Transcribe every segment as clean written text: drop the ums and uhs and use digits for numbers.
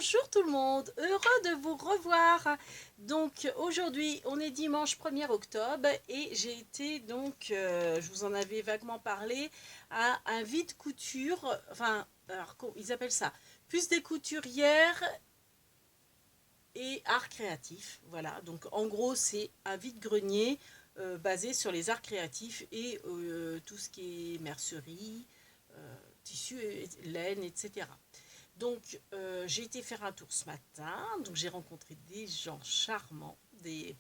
Bonjour tout le monde, heureux de vous revoir. Donc aujourd'hui on est dimanche 1er octobre et j'ai été donc, je vous en avais vaguement parlé, à un vide couture, enfin alors ils appellent ça, plus des couturières et art créatif. Voilà, donc en gros c'est un vide-grenier basé sur les arts créatifs et tout ce qui est mercerie, tissu, laine, etc. Donc, j'ai été faire un tour ce matin, donc j'ai rencontré des gens charmants, des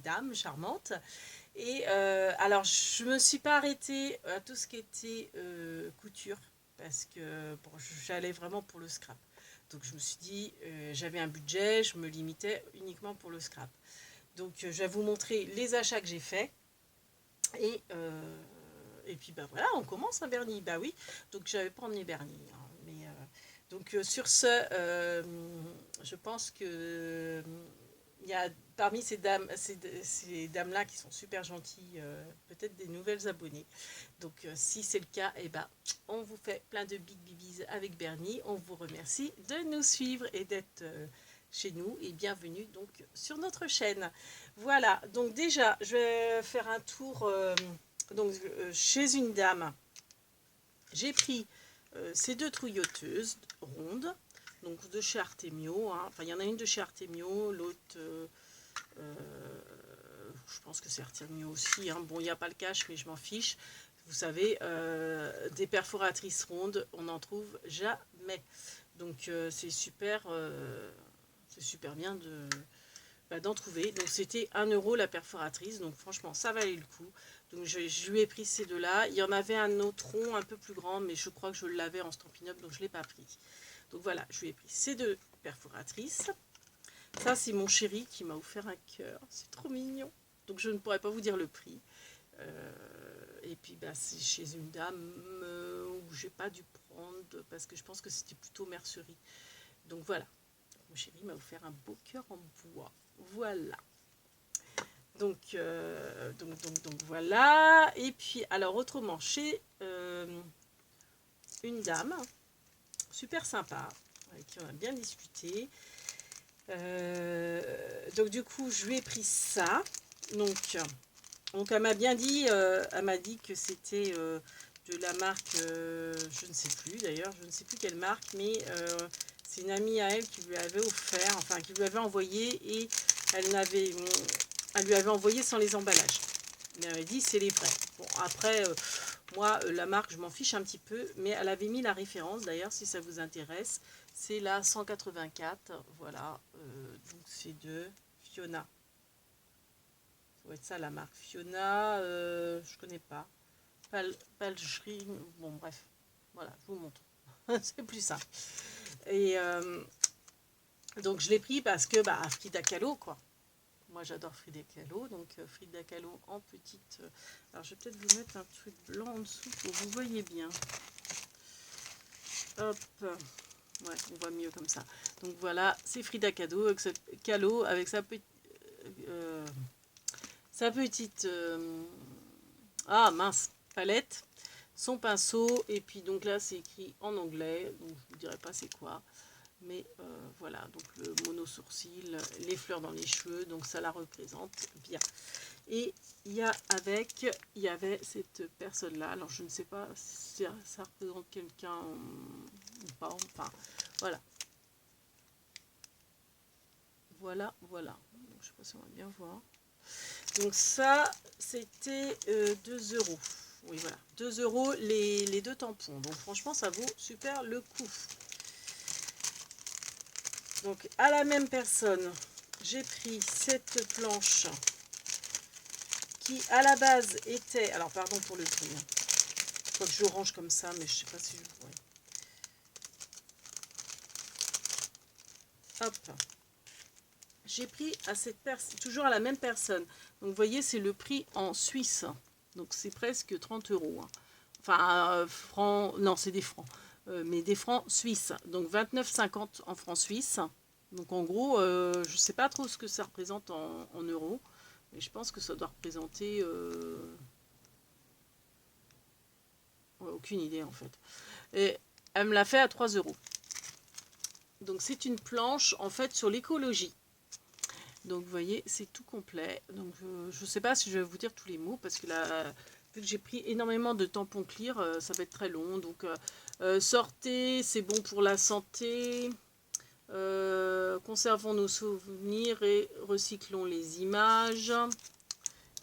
dames charmantes. Et alors, je me suis pas arrêtée à tout ce qui était couture, parce que bon, j'allais vraiment pour le scrap. Donc, je me suis dit, j'avais un budget, je me limitais uniquement pour le scrap. Donc, je vais vous montrer les achats que j'ai faits. Et puis, bah voilà, on commence, hein, Bernie. Bah oui, donc j'avais pas emmené Bernie, hein, mais donc sur ce, je pense que il y a parmi ces dames-là qui sont super gentilles, peut-être des nouvelles abonnées. Donc si c'est le cas, eh ben, on vous fait plein de big bibis avec Bernie. On vous remercie de nous suivre et d'être chez nous et bienvenue donc sur notre chaîne. Voilà, donc déjà, je vais faire un tour chez une dame. J'ai pris ces deux trouilloteuses rondes, donc de chez Artemio. Hein. Enfin, il y en a une de chez Artemio, l'autre, je pense que c'est Artemio aussi. Hein. Bon, il n'y a pas le cache, mais je m'en fiche. Vous savez, des perforatrices rondes, on n'en trouve jamais. Donc, c'est super bien d'en trouver. Donc, c'était 1 euro la perforatrice. Donc, franchement, ça valait le coup. Donc je lui ai pris ces deux-là. Il y en avait un autre rond un peu plus grand, mais je crois que je l'avais en Stampin' Up, donc je ne l'ai pas pris. Donc voilà, je lui ai pris ces deux perforatrices. Ça, c'est mon chéri qui m'a offert un cœur. C'est trop mignon. Donc je ne pourrais pas vous dire le prix. Et puis bah, c'est chez une dame où j'ai pas dû prendre, parce que je pense que c'était plutôt mercerie. Donc voilà, mon chéri m'a offert un beau cœur en bois. Voilà. Donc voilà. Et puis, alors autrement, chez une dame, super sympa, avec qui on a bien discuté. Donc du coup, je lui ai pris ça. Donc elle m'a bien dit, elle m'a dit que c'était de la marque, je ne sais plus d'ailleurs, je ne sais plus quelle marque, mais c'est une amie à elle qui lui avait offert, enfin qui lui avait envoyé, et elle lui avait envoyé sans les emballages. Mais elle m'a dit c'est les vrais. Bon après, moi la marque je m'en fiche un petit peu, mais elle avait mis la référence d'ailleurs si ça vous intéresse. C'est la 184, voilà, donc c'est de Fiona. Ça doit être ça la marque Fiona, je connais pas. Palgerie, bon bref, voilà, je vous montre. C'est plus simple. Et donc je l'ai pris parce que bah Frida Kahlo quoi. Moi j'adore Frida Kahlo, donc Frida Kahlo en petite. Alors je vais peut-être vous mettre un truc blanc en dessous pour que vous voyez bien. Hop, ouais, on voit mieux comme ça. Donc voilà, c'est Frida Kahlo avec sa petite ah mince, palette, son pinceau, et puis donc là c'est écrit en anglais, donc je vous dirai pas c'est quoi. Mais voilà, donc le mono sourcil, les fleurs dans les cheveux, donc ça la représente bien. Et il y avait cette personne là, alors je ne sais pas si ça représente quelqu'un ou pas, enfin voilà. Voilà. Donc, je sais pas si on va bien voir. Donc ça c'était 2 euros. Oui voilà, 2 euros les deux tampons. Donc franchement ça vaut super le coup. Donc à la même personne, j'ai pris cette planche qui à la base était, alors pardon pour le bruit, il faut que je range comme ça, mais je sais pas si je vois. Hop, j'ai pris à cette personne, toujours à la même personne. Donc vous voyez, c'est le prix en Suisse, donc c'est presque 30 euros. Hein. Enfin, francs, non, c'est des francs, mais des francs suisses. Donc 29,50 en francs suisses. Donc en gros, je ne sais pas trop ce que ça représente en euros, mais je pense que ça doit représenter... ouais, aucune idée en fait. Et elle me l'a fait à 3 euros. Donc c'est une planche en fait sur l'écologie. Donc vous voyez, c'est tout complet. Donc je ne sais pas si je vais vous dire tous les mots parce que là, vu que j'ai pris énormément de tampons clear, ça va être très long. Donc sortez, c'est bon pour la santé. Conservons nos souvenirs et recyclons les images.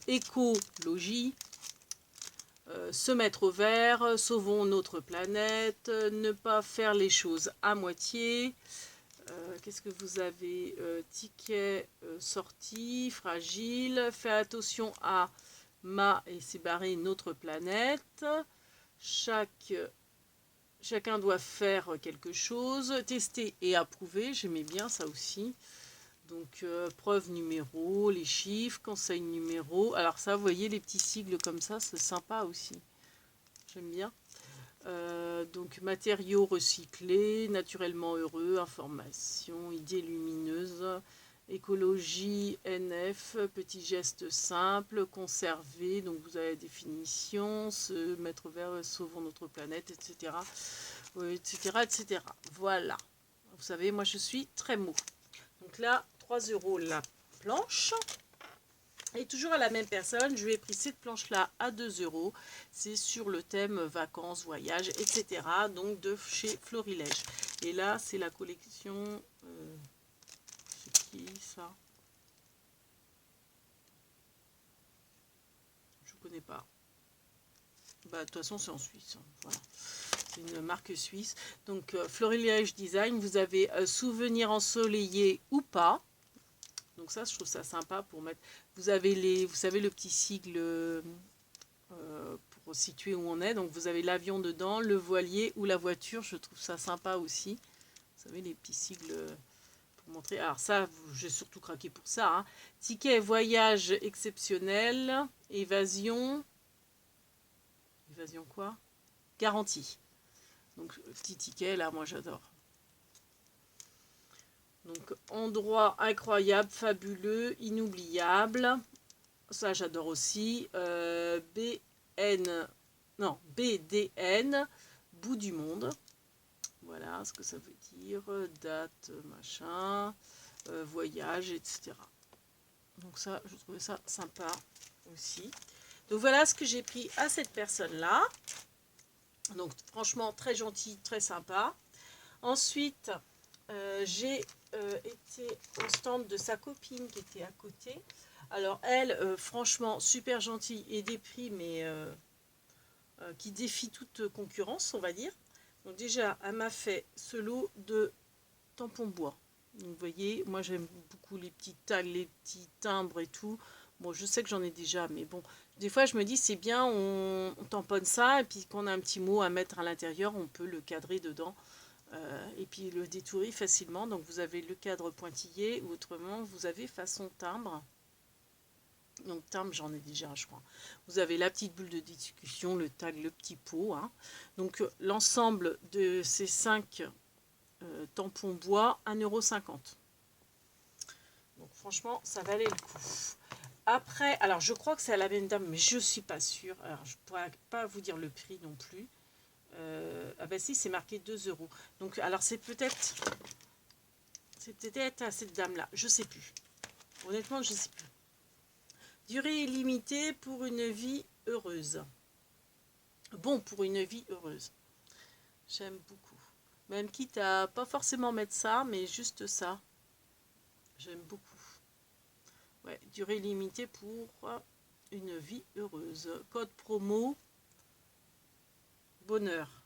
Écologie. Se mettre au vert, sauvons notre planète, ne pas faire les choses à moitié. Qu'est-ce que vous avez? Ticket sorti, fragile, fais attention à ma et c'est barré notre planète. Chacun doit faire quelque chose, tester et approuver, j'aimais bien ça aussi. Donc preuve numéro, les chiffres, conseil numéro. Alors ça, vous voyez les petits sigles comme ça, c'est sympa aussi. J'aime bien. Donc matériaux recyclés, naturellement heureux, information, idées lumineuses, écologie, NF, petits gestes simples, conserver, donc vous avez la définition, se mettre vert, sauvons notre planète, etc. etc. etc. Voilà. Vous savez, moi je suis très mot. Donc là, 3 € la planche. Et toujours à la même personne, je lui ai pris cette planche-là à 2 €. C'est sur le thème vacances, voyages, etc. Donc de chez Florilège. Et là, c'est la collection... c'est qui ça? Je ne connais pas. Bah, de toute façon, c'est en Suisse. Hein. Voilà. C'est une marque suisse. Donc Florilège Design, vous avez souvenir ensoleillé ou pas. Donc ça, je trouve ça sympa pour mettre... Vous avez vous savez, le petit sigle pour situer où on est. Donc vous avez l'avion dedans, le voilier ou la voiture. Je trouve ça sympa aussi. Vous savez, les petits sigles pour montrer. Alors ça, j'ai surtout craqué pour ça. Hein. Ticket voyage exceptionnel. Évasion. Évasion quoi? Garantie. Donc petit ticket, là, moi j'adore. Donc, endroit incroyable, fabuleux, inoubliable. Ça, j'adore aussi. BDN, bout du monde. Voilà ce que ça veut dire. Date, machin, voyage, etc. Donc ça, je trouvais ça sympa aussi. Donc, voilà ce que j'ai pris à cette personne-là. Donc, franchement, très gentil, très sympa. Ensuite... j'ai été au stand de sa copine qui était à côté. Alors elle, franchement, super gentille et des prix, mais qui défie toute concurrence, on va dire. Donc déjà, elle m'a fait ce lot de tampons bois. Donc vous voyez, moi j'aime beaucoup les petits tags, les petits timbres et tout. Bon, je sais que j'en ai déjà, mais bon, des fois je me dis c'est bien, on tamponne ça, et puis qu'on a un petit mot à mettre à l'intérieur, on peut le cadrer dedans. Et puis le détourer facilement. Donc vous avez le cadre pointillé ou autrement vous avez façon timbre. Donc timbre, j'en ai déjà, je crois. Vous avez la petite bulle de discussion, le tag, le petit pot. Hein. Donc l'ensemble de ces 5 tampons bois, 1,50 €. Donc franchement, ça valait le coup. Après, alors je crois que c'est à la même dame, mais je suis pas sûre. Alors je pourrais pas vous dire le prix non plus. Ah ben si, c'est marqué 2 €. Donc alors c'est peut-être à cette dame là, je sais plus, honnêtement je sais plus. Durée illimitée pour une vie heureuse. Bon, pour une vie heureuse, j'aime beaucoup, même quitte à pas forcément mettre ça, mais juste ça, j'aime beaucoup. Ouais, durée illimitée pour une vie heureuse. Code promo bonheur.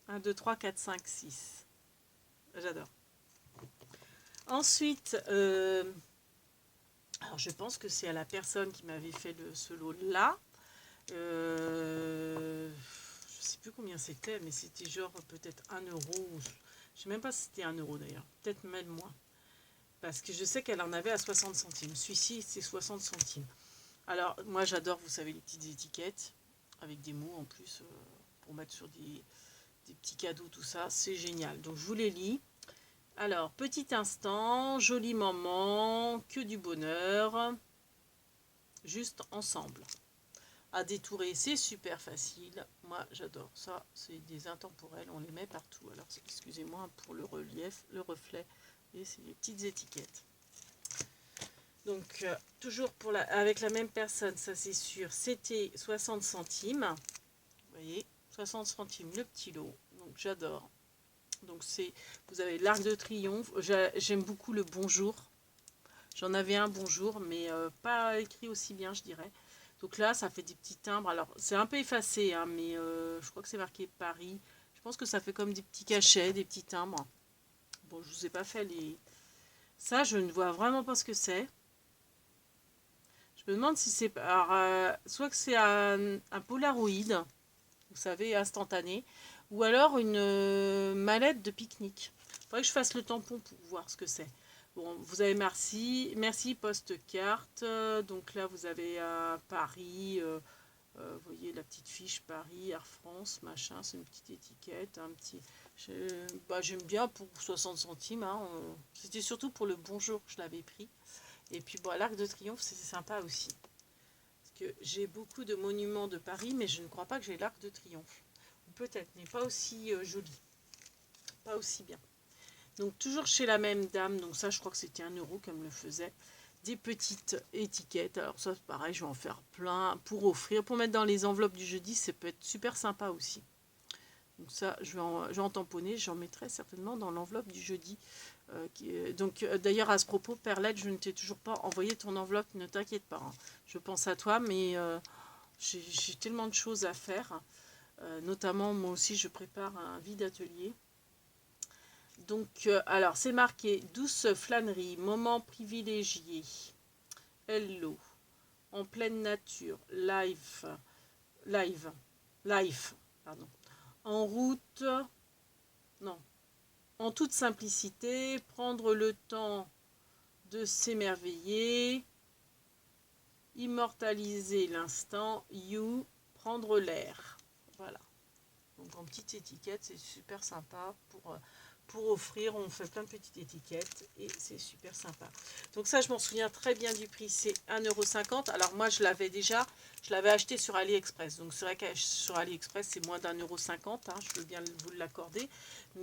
1, 2, 3, 4, 5, 6. J'adore. Ensuite, alors je pense que c'est à la personne qui m'avait fait ce lot-là. Je sais plus combien c'était, mais c'était genre peut-être 1 €. Je sais même pas si c'était 1 € d'ailleurs. Peut-être même moins. Parce que je sais qu'elle en avait à 60 centimes. Celui-ci, c'est 60 centimes. Alors, moi j'adore, vous savez, les petites étiquettes. Avec des mots en plus, pour mettre sur des petits cadeaux, tout ça. C'est génial. Donc je vous les lis. Alors, petit instant, joli moment, que du bonheur, juste ensemble. à détourer. C'est super facile. Moi, j'adore ça. C'est des intemporels. On les met partout. Alors, excusez-moi pour le relief, le reflet. Et c'est des petites étiquettes. Donc, toujours avec la même personne, ça c'est sûr. C'était 60 centimes. Vous voyez, 60 centimes le petit lot. Donc, j'adore. Donc, vous avez l'Arc de Triomphe. J'aime beaucoup le Bonjour. J'en avais un Bonjour, mais pas écrit aussi bien, je dirais. Donc là, ça fait des petits timbres. Alors, c'est un peu effacé, hein, mais je crois que c'est marqué Paris. Je pense que ça fait comme des petits cachets, des petits timbres. Bon, je ne vous ai pas fait les... Ça, je ne vois vraiment pas ce que c'est. Je me demande si c'est... soit que c'est un Polaroid, vous savez, instantané, ou alors une mallette de pique-nique. Il faudrait que je fasse le tampon pour voir ce que c'est. Bon, vous avez merci poste-carte. Donc là, vous avez Paris, vous voyez la petite fiche Paris, Air France, machin, c'est une petite étiquette, un petit... j'aime bien pour 60 centimes. Hein, c'était surtout pour le Bonjour que je l'avais pris. Et puis, bon, l'Arc de Triomphe, c'est sympa aussi. Parce que j'ai beaucoup de monuments de Paris, mais je ne crois pas que j'ai l'Arc de Triomphe. Ou peut-être, mais pas aussi joli. Pas aussi bien. Donc, toujours chez la même dame. Donc, ça, je crois que c'était 1 € qu'elle me le faisait. Des petites étiquettes. Alors, ça, c'est pareil, je vais en faire plein pour offrir. Pour mettre dans les enveloppes du jeudi, ça peut être super sympa aussi. Donc, ça, je vais en tamponner. J'en mettrai certainement dans l'enveloppe du jeudi. D'ailleurs, à ce propos, Perlette, je ne t'ai toujours pas envoyé ton enveloppe, ne t'inquiète pas. Hein. Je pense à toi, mais j'ai tellement de choses à faire. Notamment, moi aussi, je prépare un vide atelier. Donc, alors, c'est marqué douce flânerie, moment privilégié. Hello, en pleine nature, life, pardon. En route, non. En toute simplicité, prendre le temps de s'émerveiller, immortaliser l'instant, prendre l'air. Voilà. Donc en petite étiquette, c'est super sympa pour offrir. On fait plein de petites étiquettes et c'est super sympa. Donc ça, je m'en souviens très bien du prix, c'est 1,50 €. Alors moi, je l'avais acheté sur AliExpress. Donc c'est vrai que sur AliExpress, c'est moins d'1,50 €. Hein, je veux bien vous l'accorder.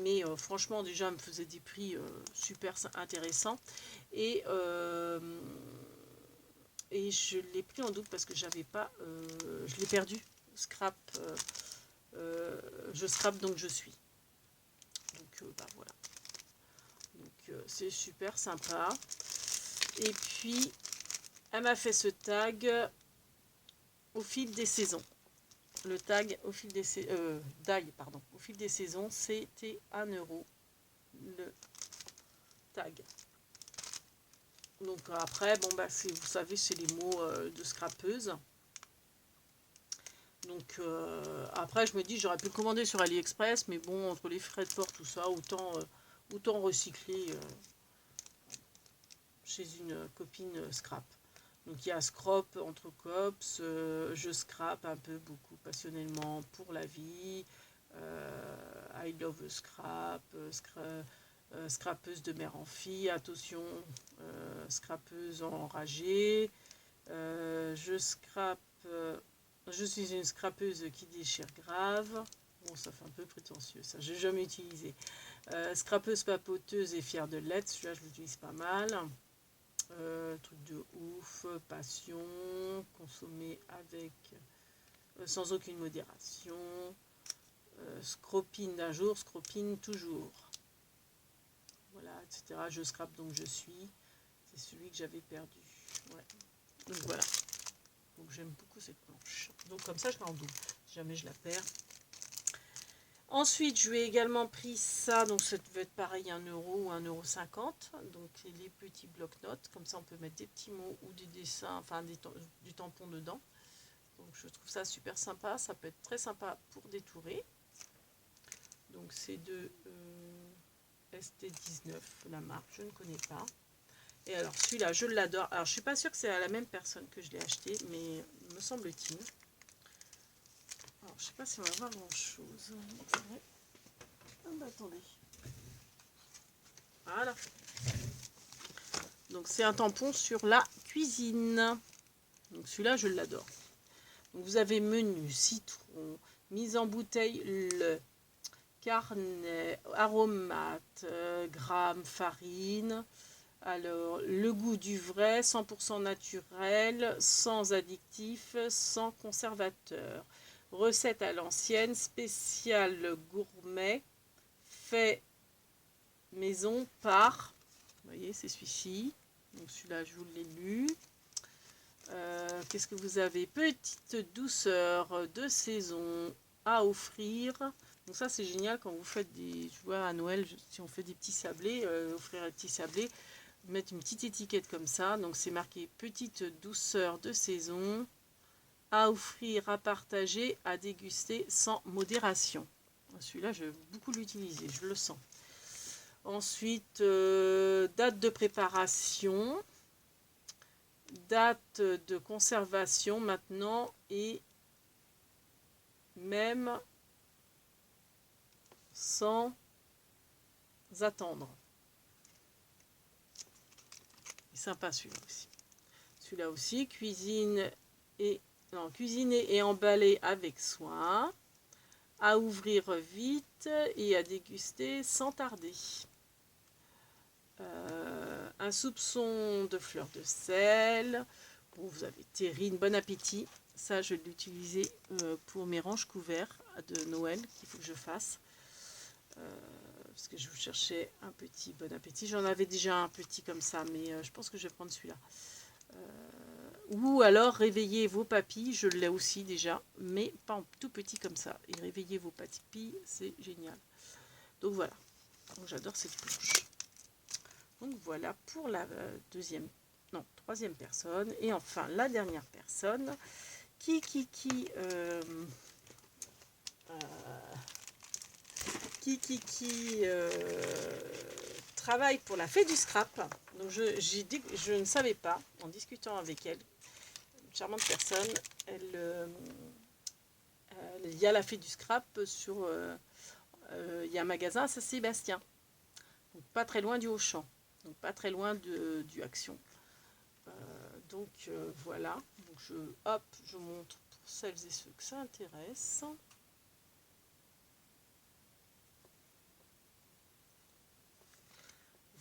Mais franchement, déjà, elle me faisait des prix super intéressants. Et je l'ai pris en double parce que j'avais pas... je l'ai perdu. Scrap... je scrape donc je suis. Donc voilà. Donc c'est super sympa. Et puis elle m'a fait ce tag au fil des saisons. Le tag au fil des au fil des saisons, c'était 1 € le tag. Donc après, bon bah vous savez, c'est les mots de scrapeuse. Donc après, je me dis, j'aurais pu le commander sur AliExpress, mais bon, entre les frais de port, tout ça, autant recycler chez une copine scrap. Donc il y a Scrap entre cops, je scrape un peu, beaucoup, passionnellement pour la vie, I love scrap, scrapeuse de mère en fille, attention, scrapeuse enragée, je scrape... je suis une scrapeuse qui déchire grave. Bon, ça fait un peu prétentieux, ça. J'ai jamais utilisé. Scrapeuse papoteuse et fière de l'être. Celui-là, je l'utilise pas mal. Truc de ouf. Passion. Consommer avec... sans aucune modération. Scropine d'un jour, scropine toujours. Voilà, etc. Je scrape donc je suis. C'est celui que j'avais perdu. Ouais. Donc voilà. Donc j'aime beaucoup cette planche. Donc comme ça, je l'ai en double, si jamais je la perds. Ensuite, je lui ai également pris ça. Donc ça devait être pareil, 1 € ou 1,50 €. Donc les petits blocs-notes. Comme ça, on peut mettre des petits mots ou des dessins, enfin du tampon dedans. Donc je trouve ça super sympa. Ça peut être très sympa pour détourer. Donc c'est de ST19, la marque, je ne connais pas. Et alors celui-là, je l'adore. Alors je suis pas sûre que c'est à la même personne que je l'ai acheté, mais me semble-t-il. Alors je sais pas si on va voir grand-chose. Ah bah attendez. Voilà. Donc c'est un tampon sur la cuisine. Donc celui-là, je l'adore. Donc, vous avez menu, citron, mise en bouteille, le carnet, aromate, grammes, farine. Alors, le goût du vrai, 100% naturel, sans additifs, sans conservateur. Recette à l'ancienne, spécial gourmet, fait maison par... Vous voyez, c'est celui-ci. Donc celui-là, je vous l'ai lu. Qu'est-ce que vous avez? Petite douceur de saison à offrir. Donc ça, c'est génial quand vous faites des... Je vois à Noël, si on fait des petits sablés, offrir un petit sablé, mettre une petite étiquette comme ça. Donc c'est marqué petite douceur de saison à offrir, à partager, à déguster sans modération. Celui-là, je vais beaucoup l'utiliser, je le sens. Ensuite, date de préparation, date de conservation maintenant et même sans attendre. C'est sympa celui-là aussi. Celui-là aussi, cuisiner et emballer avec soin, à ouvrir vite et à déguster sans tarder. Un soupçon de fleur de sel. Bon, vous avez terrine, bon appétit. Ça, je vais l'utiliser pour mes ranges couverts de Noël qu'il faut que je fasse. Parce que je vous cherchais un petit bon appétit. J'en avais déjà un petit comme ça, mais je pense que je vais prendre celui-là. Ou alors réveillez vos papilles, je l'ai aussi déjà, mais pas en tout petit comme ça. Et réveillez vos papilles, c'est génial. Donc voilà, j'adore cette planche. Donc voilà pour la troisième personne. Et enfin la dernière personne qui travaille pour la Fée du Scrap. Donc je ne savais pas, en discutant avec elle, une charmante personne, il y a la Fée du Scrap sur... il y a un magasin à Saint-Sébastien, donc pas très loin du Auchan, donc pas très loin du Action. Voilà, donc je montre pour celles et ceux que ça intéresse.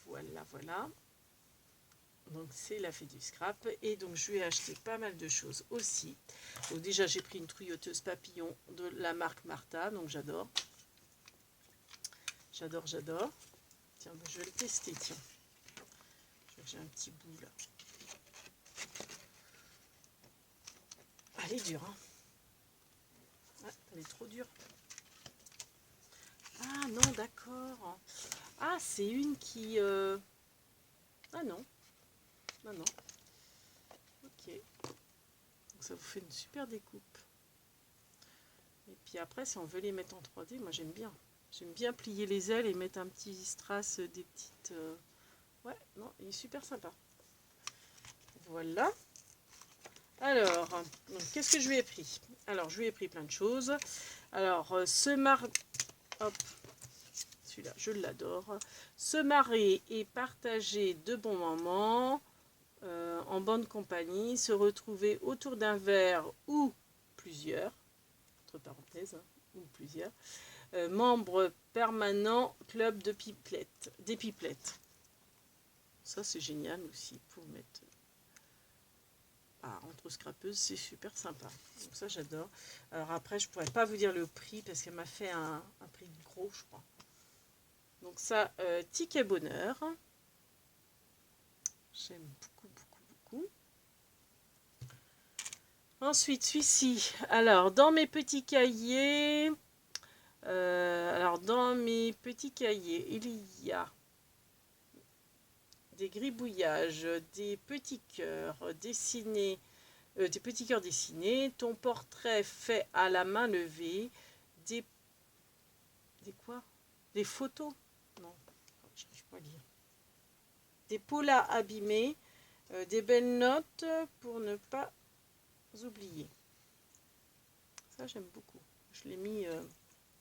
Voilà. Donc c'est la Fée du Scrap. Et donc je lui ai acheté pas mal de choses aussi. Donc déjà j'ai pris une trouilleuse papillon de la marque Martha. Donc j'adore. J'adore. Tiens, je vais le tester, tiens. J'ai un petit bout là. Elle est dure, hein. Ah, elle est trop dure. Ah non, d'accord. Ah, c'est une qui... Ah non. Non. Ok. Donc ça vous fait une super découpe. Et puis après, si on veut les mettre en 3D, moi j'aime bien. J'aime bien plier les ailes et mettre un petit strass, des petites... Ouais, non, il est super sympa. Voilà. Alors, qu'est-ce que je lui ai pris? Alors, je lui ai pris plein de choses. Alors, hop, celui-là, je l'adore. Se marrer et partager de bons moments en bonne compagnie. Se retrouver autour d'un verre ou plusieurs, entre parenthèses, hein, ou plusieurs. Membre permanent club de pipelettes, des pipelettes. Ça, c'est génial aussi pour mettre... entre scrapeuses, c'est super sympa. Donc ça, j'adore. Alors après, je pourrais pas vous dire le prix parce qu'elle m'a fait un prix gros, je crois. Donc ça, ticket bonheur. J'aime beaucoup. Ensuite, celui-ci. Alors, dans mes petits cahiers... il y a des gribouillages, des petits cœurs dessinés, ton portrait fait à la main levée, des quoi? Des photos? Non, je n'arrive pas à lire. Des polas abîmés, des belles notes pour ne pas oublier. Ça, j'aime beaucoup. Je l'ai mis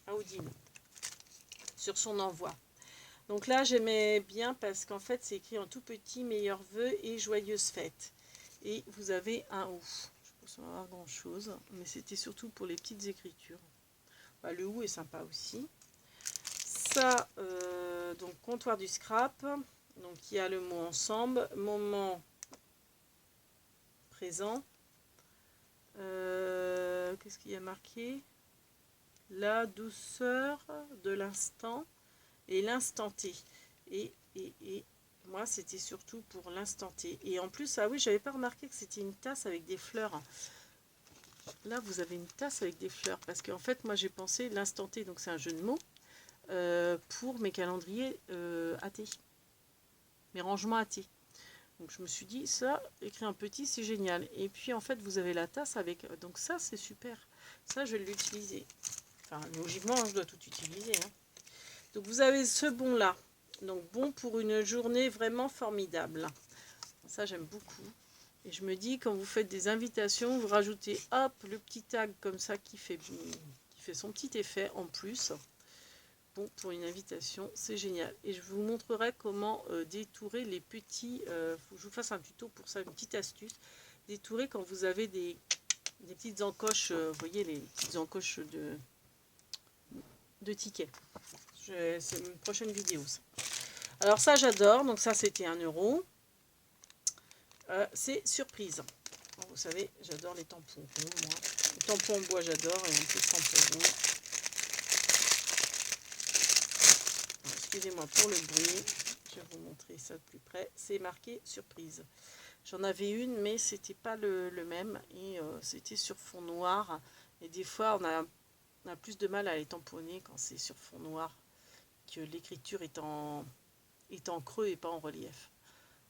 à Odile sur son envoi. Donc là, j'aimais bien parce qu'en fait, c'est écrit en tout petit, meilleurs vœux et joyeuses fêtes. Et vous avez un ou. Je sans avoir grand chose, mais c'était surtout pour les petites écritures. Bah, le ou est sympa aussi. Ça, donc comptoir du scrap, donc il y a le mot ensemble, moment présent. Qu'est-ce qu'il y a marqué? La douceur de l'instant et l'instant T. Et moi, c'était surtout pour l'instant T. Et en plus, ah oui, j'avais pas remarqué que c'était une tasse avec des fleurs. Là, vous avez une tasse avec des fleurs. Parce qu'en fait, moi, j'ai pensé l'instant T, donc c'est un jeu de mots, pour mes calendriers AT. Mes rangements AT. Donc, je me suis dit, ça, écrit en petit, c'est génial. Et puis, en fait, vous avez la tasse avec... Donc, ça, c'est super. Ça, je vais l'utiliser. Enfin, logiquement, je dois tout utiliser. Hein. Donc, vous avez ce bon-là. Donc, bon pour une journée vraiment formidable. Ça, j'aime beaucoup. Et je me dis, quand vous faites des invitations, vous rajoutez, hop, le petit tag comme ça qui fait son petit effet en plus. Bon, pour une invitation, c'est génial. Et je vous montrerai comment détourer les petits... faut que je vous fasse un tuto pour ça, une petite astuce. Détourer quand vous avez des petites encoches, vous voyez, les petites encoches de tickets. C'est une prochaine vidéo, ça. Alors ça, j'adore. Donc ça, c'était 1 €. C'est surprise. Alors, vous savez, j'adore les tampons ronds, moi. Les tampons en bois, j'adore. Et en plus, tampons ronds. Excusez-moi pour le bruit. Je vais vous montrer ça de plus près. C'est marqué surprise. J'en avais une, mais c'était pas le même. Et c'était sur fond noir. Et des fois, on a plus de mal à les tamponner quand c'est sur fond noir. Que l'écriture est en creux et pas en relief.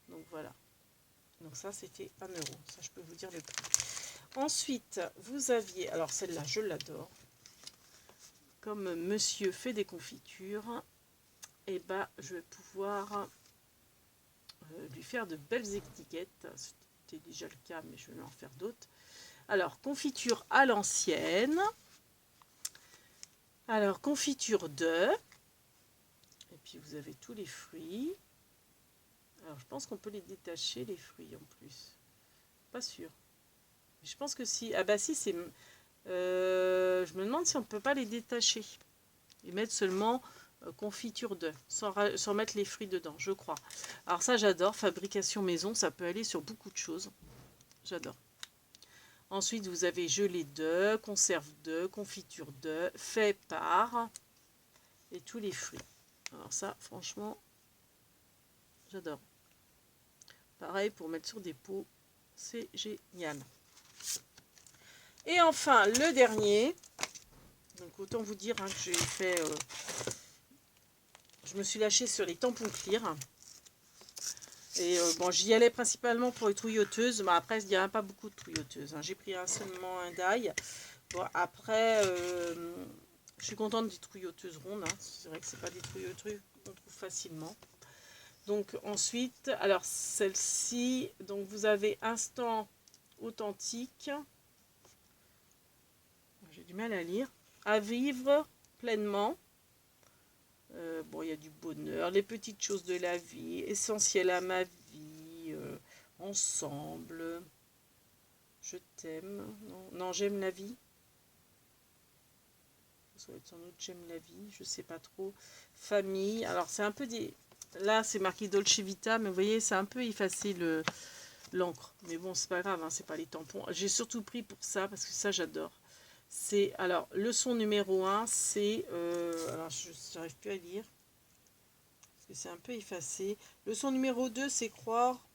Donc voilà. Donc ça, c'était 1 €. Ça, je peux vous dire le prix. Ensuite, vous aviez... Alors celle-là, je l'adore. Comme monsieur fait des confitures, et ben, je vais pouvoir lui faire de belles étiquettes. C'était déjà le cas, mais je vais en faire d'autres. Alors, confiture à l'ancienne. Alors, confiture de... Et puis, vous avez tous les fruits. Alors, je pense qu'on peut les détacher, les fruits, en plus. Pas sûr. Je pense que si... Ah bah si, c'est... je me demande si on ne peut pas les détacher. Et mettre seulement confiture de, sans mettre les fruits dedans, je crois. Alors ça, j'adore. Fabrication maison, ça peut aller sur beaucoup de choses. J'adore. Ensuite, vous avez gelée de, conserve de, confiture de, fait par... Et tous les fruits. Alors ça, franchement, j'adore. Pareil, pour mettre sur des pots, c'est génial. Et enfin, le dernier. Donc, autant vous dire hein, que j'ai fait... je me suis lâchée sur les tampons clear. Et bon, j'y allais principalement pour les trouilloteuses. Mais après, il n'y a pas beaucoup de trouilloteuses. Hein. J'ai pris seulement un die. Bon, après, je suis contente des trouilloteuses rondes. Hein. C'est vrai que ce pas des trouilloteuses qu'on trouve facilement. Donc ensuite, alors celle-ci, donc vous avez instant authentique. J'ai du mal à lire. À vivre pleinement. Bon, il y a du bonheur, les petites choses de la vie, essentielles à ma vie, ensemble. Je t'aime. Non, j'aime la vie. Ça va être sans doute j'aime la vie, je sais pas trop. Famille. Alors c'est un peu des... Là, c'est marqué Dolce Vita, mais vous voyez, c'est un peu effacé l'encre. Mais bon, c'est pas grave, hein, c'est pas les tampons. J'ai surtout pris pour ça, parce que ça, j'adore. C'est, alors, leçon numéro 1, c'est... alors, je n'arrive plus à lire, parce que c'est un peu effacé. Leçon numéro 2, c'est croire...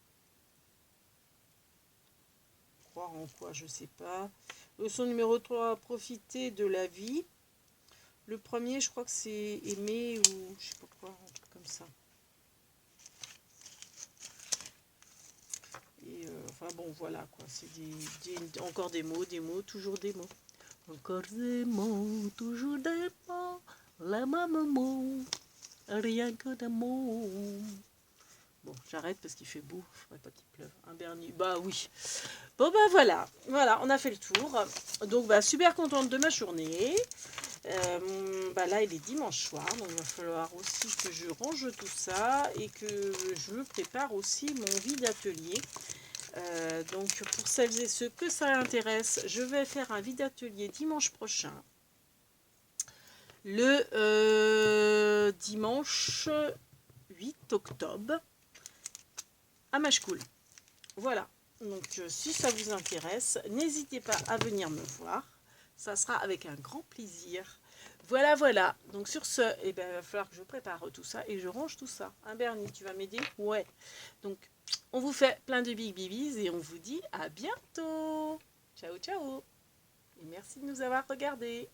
Croire en quoi, je sais pas. Leçon numéro 3, profiter de la vie. Le premier, je crois que c'est aimer, ou je sais pas quoi, un truc comme ça. Et enfin bon, voilà quoi, c'est encore des mots, toujours des mots. Encore des mots, toujours des mots, les mêmes mots, rien que des mots. Bon, j'arrête parce qu'il fait beau, il faudrait pas qu'il pleuve. Un Bernie, bah oui. Bon bah voilà, on a fait le tour. Donc bah super contente de ma journée. Bah là il est dimanche soir, donc il va falloir aussi que je range tout ça et que je prépare aussi mon vide atelier. Donc pour celles et ceux que ça intéresse, je vais faire un vide atelier dimanche prochain. Le dimanche 8 octobre à Machecoul. Voilà. Donc si ça vous intéresse, n'hésitez pas à venir me voir. Ça sera avec un grand plaisir. Voilà, voilà. Donc sur ce, eh ben, il va falloir que je prépare tout ça et je range tout ça. Hein, Bernie, tu vas m'aider? Ouais. Donc, on vous fait plein de big bibis et on vous dit à bientôt. Ciao, ciao. Et merci de nous avoir regardés.